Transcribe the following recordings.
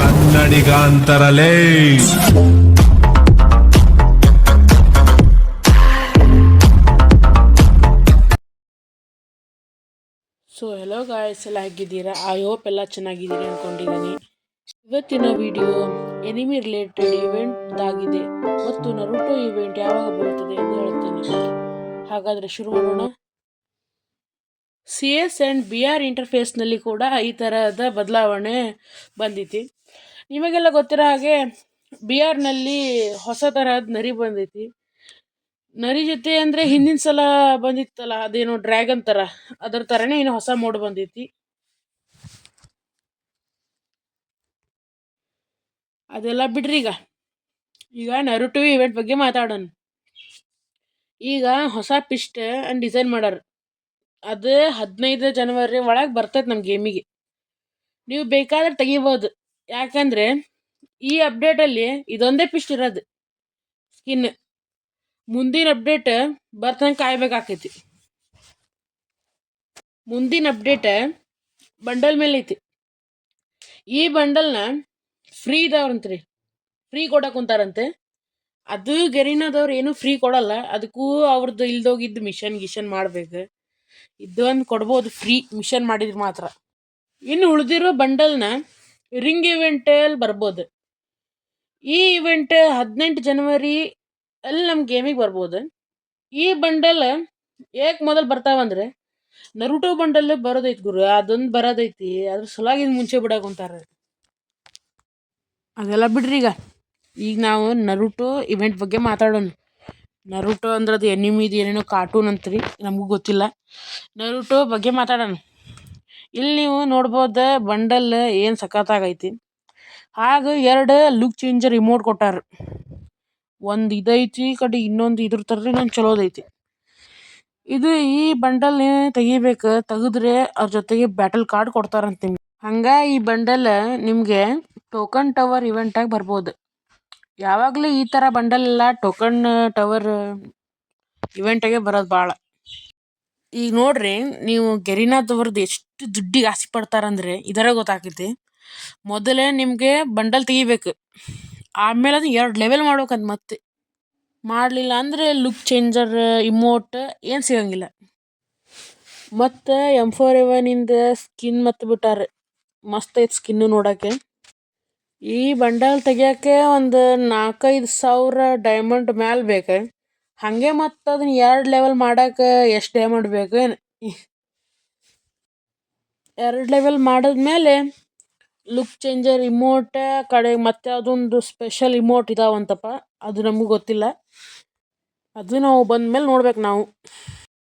ಕನ್ನಡಿಗಾಂತರಲೇ. So hello guys, ಎಲ್ಲ ಹೇಗಿದ್ದೀರಾ? I hope ಎಲ್ಲ ಚೆನ್ನಾಗಿದ್ದೀರಿ ಅಂದ್ಕೊಂಡಿದ್ದೀನಿ. ಇವತ್ತಿನ ವಿಡಿಯೋ ಎನಿಮಿ ರಿಲೇಟೆಡ್ ಇವೆಂಟ್ ಆಗಿದೆ ಮತ್ತು ನರುಟೋ ಇವೆಂಟ್ ಯಾವಾಗ ಬರುತ್ತದೆ ಎಂದು ಹೇಳುತ್ತೇನೆ. ಹಾಗಾದರೆ ಶುರು ಮಾಡೋಣ. CS ಆ್ಯಂಡ್ BR ಇಂಟರ್ಫೇಸ್ನಲ್ಲಿ ಕೂಡ ಈ ಥರದ ಬದಲಾವಣೆ ಬಂದೈತಿ. ನಿಮಗೆಲ್ಲ ಗೊತ್ತಿರೋ ಹಾಗೆ BRನಲ್ಲಿ ಹೊಸ ತರಹದ ನರಿ ಬಂದೈತಿ. ನರಿ ಜೊತೆ ಅಂದರೆ ಹಿಂದಿನ ಸಲ ಬಂದಿತ್ತಲ್ಲ, ಅದೇನೋ ಡ್ರ್ಯಾಗನ್ ಥರ, ಅದರ ಥರನೇ ಏನು ಹೊಸ ಮೋಡ್ ಬಂದೈತಿ. ಅದೆಲ್ಲ ಬಿಡ್ರಿ. ಈಗ ನರುಟೋ ಇವೆಂಟ್ ಬಗ್ಗೆ ಮಾತಾಡೋಣ. ಈಗ ಹೊಸ ಪಿಸ್ಟ್ ಅಂಡ್ ಡಿಸೈನ್ ಮಾಡ್ಯಾರ. ಅದು 15 ಜನವರಿ ಒಳಗೆ ಬರ್ತೈತೆ ನಮ್ಮ ಗೇಮಿಗೆ. ನೀವು ಬೇಕಾದ್ರೆ ತೆಗಿಬೋದು, ಯಾಕಂದರೆ ಈ ಅಪ್ಡೇಟಲ್ಲಿ ಇದೊಂದೇ ಪಿಸ್ಟ್ ಇರೋದು ಸ್ಕಿನ್. ಮುಂದಿನ ಅಪ್ಡೇಟ್ ಬರ್ತಂಗೆ ಕಾಯ್ಬೇಕಾಕೈತಿ. ಮುಂದಿನ ಅಪ್ಡೇಟ್ ಬಂಡಲ್ ಮೇಲೆ ಐತಿ. ಈ ಬಂಡಲ್ನ ಫ್ರೀ ಇದಾವ್ರಂತ್ರಿ, ಫ್ರೀ ಕೊಡಕ್ಕೆ ಕುಂತಾರಂತೆ. ಅದು ಗೆರಿನಾದವ್ರು ಏನು ಫ್ರೀ ಕೊಡಲ್ಲ, ಅದಕ್ಕೂ ಅವ್ರದ್ದು ಇಲ್ದೋಗಿದ್ದು ಮಿಷನ್ ಮಾಡ್ಬೇಕು. ಇದೊಂದು ಕೊಡ್ಬೋದು ಫ್ರೀ ಮಿಷನ್ ಮಾಡಿದ್ರೆ ಮಾತ್ರ. ಇನ್ನು ಉಳಿದಿರೋ ಬಂಡಲ್ನ ರಿಂಗ್ ಇವೆಂಟಲ್ಲಿ ಬರ್ಬೋದು. ಈ ಇವೆಂಟ್ 18 ಜನವರಿ ಅಲ್ಲಿ ನಮ್ಮ ಗೇಮಿಗೆ ಬರ್ಬೋದು. ಈ ಬಂಡಲ್ ಏಕೆ ಮೊದಲು ಬರ್ತಾವಂದ್ರೆ ನರುಟೋ ಬಂಡಲ್ ಬರೋದೈತಿ ಗುರು, ಅದೊಂದು ಬರೋದೈತಿ. ಅದ್ರ ಸಲುವಾಗಿ ಮುಂಚೆ ಬಿಡಾಕೊಂತಾರೆ. ಅದೆಲ್ಲ ಬಿಡ್ರಿ. ಈಗ ನಾವು ನರುಟೋ ಇವೆಂಟ್ ಬಗ್ಗೆ ಮಾತಾಡೋಣ. ನರುಟೋ ಅಂದ್ರೆ ಅದು ಎನಿಮಿದು ಏನೇನೋ ಕಾರ್ಟೂನ್ ಅಂತ್ರಿ, ನಮಗೂ ಗೊತ್ತಿಲ್ಲ. ನರುಟೋ ಬಗ್ಗೆ ಮಾತಾಡೋಣ. ಇಲ್ಲಿ ನೀವು ನೋಡ್ಬೋದು ಬಂಡಲ್ ಏನು ಸಖತ್ತಾಗೈತಿ. ಹಾಗೆ 2 ಲುಕ್ ಚೇಂಜರ್ ರಿಮೋಟ್ ಕೊಟ್ಟಾರ. ಒಂದು ಇದೈತಿ ಕಡೆ, ಇನ್ನೊಂದು ಇದ್ರ ಥರ ಇನ್ನೊಂದು ಚಲೋದೈತಿ. ಇದು ಈ ಬಂಡಲ್ ತೆಗಿಬೇಕು, ತೆಗೆದ್ರೆ ಅದ್ರ ಜೊತೆಗೆ ಬ್ಯಾಟಲ್ ಕಾರ್ಡ್ ಕೊಡ್ತಾರಂತ ನಿಮ್ಗೆ. ಹಂಗೆ ಈ ಬಂಡಲ್ ನಿಮಗೆ ಟೋಕನ್ ಟವರ್ ಇವೆಂಟಾಗಿ ಬರ್ಬೋದು. ಯಾವಾಗಲೂ ಈ ಥರ ಬಂಡಲ್ ಎಲ್ಲ ಟೋಕನ್ ಟವರ್ ಇವೆಂಟಾಗೆ ಬರೋದು ಭಾಳ. ಈಗ ನೋಡ್ರಿ, ನೀವು ಗೆರಿನಾದವ್ರದ್ದು ಎಷ್ಟು ದುಡ್ಡಿಗೆ ಆಸೆ ಪಡ್ತಾರಂದ್ರೆ ಇದರ ಗೊತ್ತಾಕೈತಿ. ಮೊದಲೇ ನಿಮಗೆ ಬಂಡಲ್ ತೆಗಿಬೇಕು, ಆಮೇಲೆ ಅದು 2 ಲೆವೆಲ್ ಮಾಡ್ಬೇಕಂತ. ಮತ್ತೆ ಮಾಡಲಿಲ್ಲ ಅಂದರೆ ಲುಕ್ ಚೇಂಜರ್ ಇಮೋಟ್ ಏನು ಸಿಗಂಗಿಲ್ಲ. ಮತ್ತು M4A1 ಸ್ಕಿನ್ ಮತ್ತು ಬಿಟ್ಟಾರೆ, ಮಸ್ತ್ ಐತೆ ಸ್ಕಿನ್ನು ನೋಡೋಕ್ಕೆ. ಈ ಬಂಡಲ್ ತೆಗಿಯೋಕ್ಕೆ ಒಂದು 4-5 ಸಾವಿರ ಡೈಮಂಡ್ ಮ್ಯಾಲೆ ಬೇಕು. ಹಾಗೆ ಮತ್ತು ಅದನ್ನ 2 ಲೆವೆಲ್ ಮಾಡೋಕೆ ಎಷ್ಟು ಡೈಮಂಡ್ ಬೇಕು ಏನು. 2 ಲೆವೆಲ್ ಮಾಡಿದ್ಮೇಲೆ ಲುಕ್ ಚೇಂಜರ್ ಇಮೋಟ್ ಕಡೆ ಮತ್ತೆ ಅದೊಂದು ಸ್ಪೆಷಲ್ ಇಮೋಟ್ ಇದಾವಂತಪ್ಪ, ಅದು ನಮಗೂ ಗೊತ್ತಿಲ್ಲ. ಅದು ನಾವು ಬಂದಮೇಲೆ ನೋಡ್ಬೇಕು ನಾವು.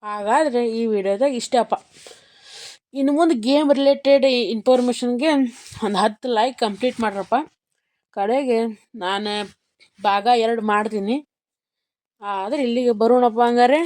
ಹಾಗಾದರೆ ಈ ವಿಡಿಯೋದಾಗ ಇಷ್ಟಪ್ಪ. ಇನ್ನು ಮುಂದೆ ಗೇಮ್ ರಿಲೇಟೆಡ್ ಇನ್ಫಾರ್ಮೇಷನ್ಗೆ ಒಂದು 10 ಲೈಕ್ ಕಂಪ್ಲೀಟ್ ಮಾಡ್ರಪ್ಪ. ಕಡೆಗೆ ನಾನು ಭಾಗ 2 ಮಾಡ್ತೀನಿ. ಆದರೆ ಇಲ್ಲಿಗೆ ಬರೋಣಪ್ಪ ಹಂಗಾರೆ.